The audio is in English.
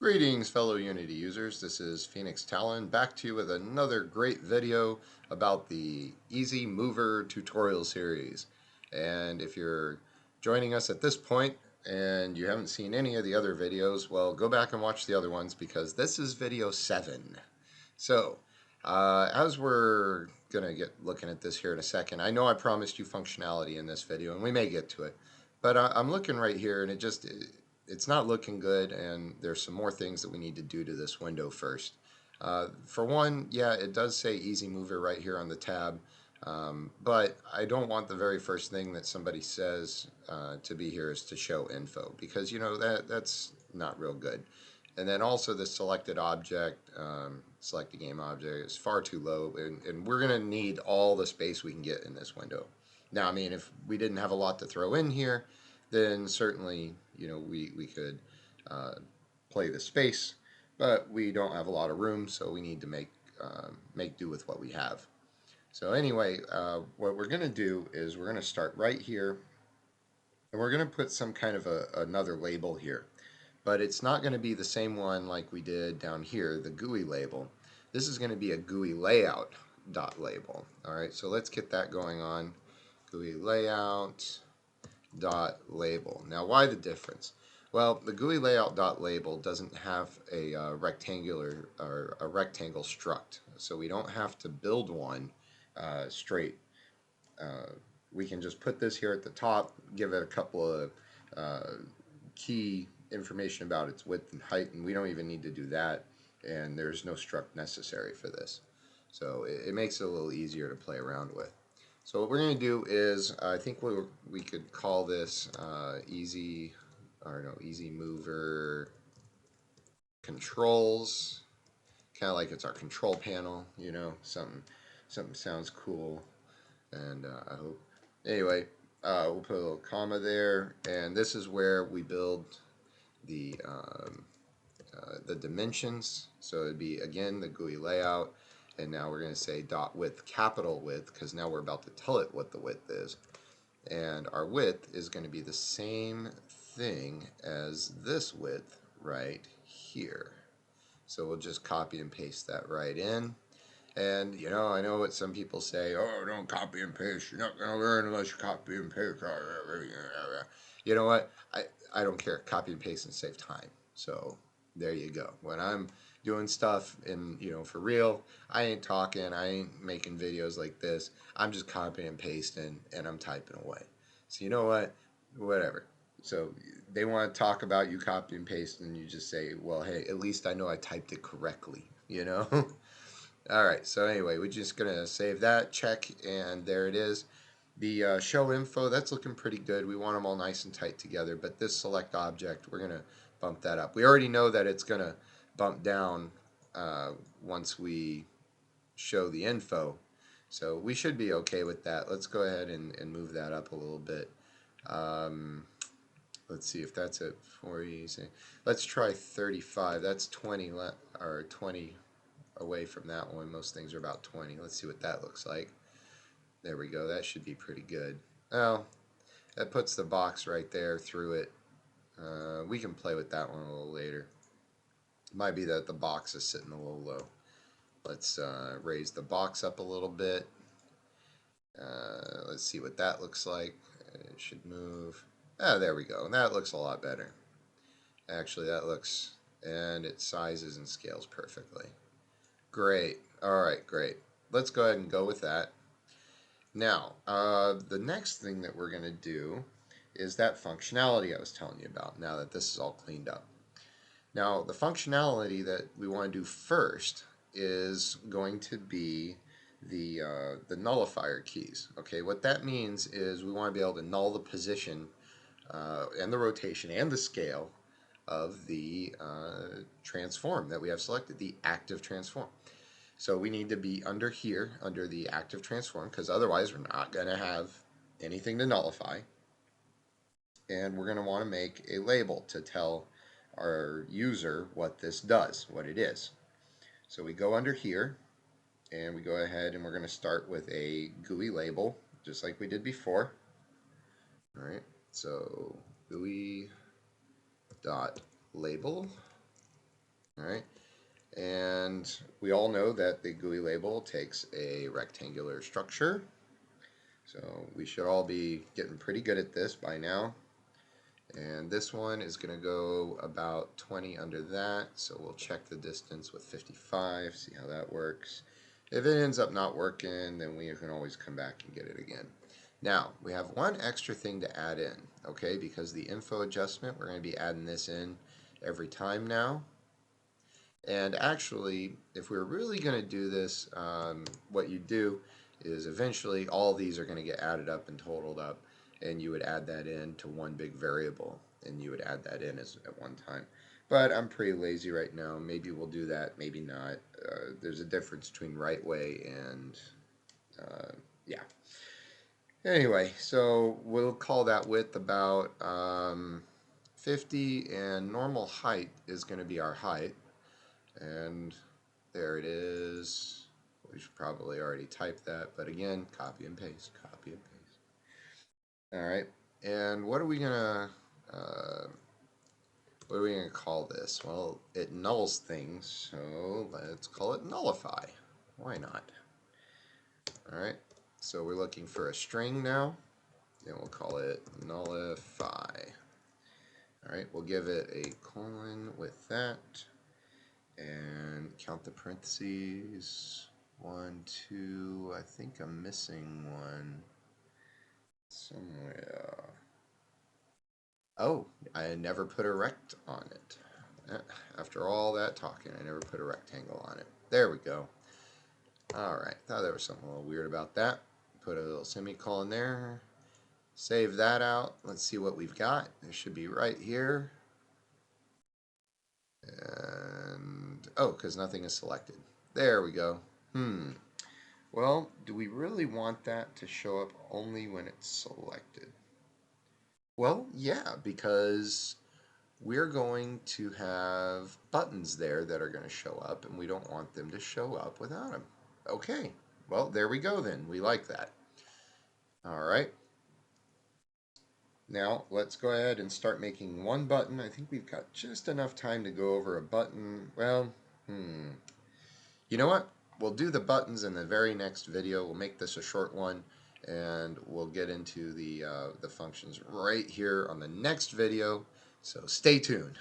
Greetings, fellow Unity users. This is Phoenix Talon back to you with another great video about the Easy Mover tutorial series. And if you're joining us at this point and you haven't seen any of the other videos, well, go back and watch the other ones because this is video 7. So, as we're going to get looking at this here in a second, I know I promised you functionality in this video, and we may get to it. But I'm looking right here, and it's not looking good, and there's some more things that we need to do to this window first. For one, yeah, it does say Easy Mover right here on the tab, but I don't want the very first thing that somebody says to be here is to show info, because, you know, that's not real good. And then also the selected object, select the game object, is far too low, and we're going to need all the space we can get in this window. Now, I mean, if we didn't have a lot to throw in here, then certainly, you know, we could play the space, but we don't have a lot of room, so we need to make do with what we have. So anyway, what we're going to do is we're going to start right here, and we're going to put some kind of another label here. But it's not going to be the same one like we did down here, the GUI label. This is going to be a GUI layout dot label. All right, so let's get that going on. GUI layout dot label. Now, why the difference? Well, the GUI layout dot label doesn't have a rectangular or a rectangle struct, so we don't have to build one straight. We can just put this here at the top, give it a couple of key information about its width and height, and we don't even need to do that, and there's no struct necessary for this. So it makes it a little easier to play around with. So what we're going to do is, I think we could call this easy mover controls, kind of like it's our control panel, you know, something sounds cool, and I hope. Anyway, we'll put a little comma there, and this is where we build the dimensions. So it'd be, again, the GUI layout, and now we're going to say dot width, capital width, because now we're about to tell it what the width is. And our width is going to be the same thing as this width right here. So we'll just copy and paste that right in. And, you know, I know what some people say, oh, don't copy and paste. You're not going to learn unless you copy and paste. You know what? I don't care. Copy and paste and save time. So there you go. When I'm doing stuff in, you know, for real, I ain't talking. I ain't making videos like this. I'm just copying and pasting, and I'm typing away. So you know what? Whatever. So they want to talk about you copy and paste, and you just say, well, hey, at least I know I typed it correctly, you know? All right, so anyway, we're just going to save that, check, and there it is. The show info, that's looking pretty good. We want them all nice and tight together, but this select object, we're going to bump that up. We already know that it's going to bump down once we show the info, so we should be okay with that. Let's go ahead and move that up a little bit. Let's see if that's it for you. Let's try 35. That's 20 or 20 away from that one. Most things are about 20. Let's see what that looks like. There we go. That should be pretty good. Well, that puts the box right there through it. We can play with that one a little later. It might be that the box is sitting a little low. Let's raise the box up a little bit. Let's see what that looks like. It should move. Ah, there we go. That looks a lot better. Actually, that looks, and it sizes and scales perfectly. Great. All right, great. Let's go ahead and go with that. Now, the next thing that we're going to do is that functionality I was telling you about, now that this is all cleaned up. Now, the functionality that we want to do first is going to be the nullifier keys. Okay, what that means is we want to be able to null the position and the rotation and the scale of the transform that we have selected, the active transform. So we need to be under here, under the active transform, because otherwise we're not going to have anything to nullify. And we're going to want to make a label to tell our user what this does, what it is. So we go under here, and we go ahead and we're going to start with a GUI label, just like we did before. All right, so GUI dot label. All right. And we all know that the GUI label takes a rectangular structure. So we should all be getting pretty good at this by now. And this one is going to go about 20 under that. So we'll check the distance with 55, see how that works. If it ends up not working, then we can always come back and get it again. Now, we have one extra thing to add in, okay? Because the info adjustment, we're going to be adding this in every time now. And actually, if we're really going to do this, what you do is eventually all these are going to get added up and totaled up, and you would add that in to one big variable, and you would add that in at one time. But I'm pretty lazy right now. Maybe we'll do that, maybe not. There's a difference between right way and, yeah. Anyway, so we'll call that width about 50, and normal height is going to be our height. And there it is. We should probably already type that, but again, copy and paste, copy and paste. All right, and what are we gonna call this? Well, it nulls things, so let's call it nullify. Why not? All right, so we're looking for a string now, and we'll call it nullify. All right, we'll give it a colon with that. And count the parentheses. 1, 2, I think I'm missing one somewhere. Oh, I never put a rect on it. After all that talking, I never put a rectangle on it. There we go. Alright, thought there was something a little weird about that. Put a little semicolon there. Save that out. Let's see what we've got. It should be right here. And, oh, because nothing is selected. There we go. Well, do we really want that to show up only when it's selected? Well, yeah, because we're going to have buttons there that are going to show up, and we don't want them to show up without them. Okay, well, there we go then. We like that. All right. Now, let's go ahead and start making one button. I think we've got just enough time to go over a button. Well, you know what? We'll do the buttons in the very next video. We'll make this a short one, and we'll get into the functions right here on the next video. So stay tuned.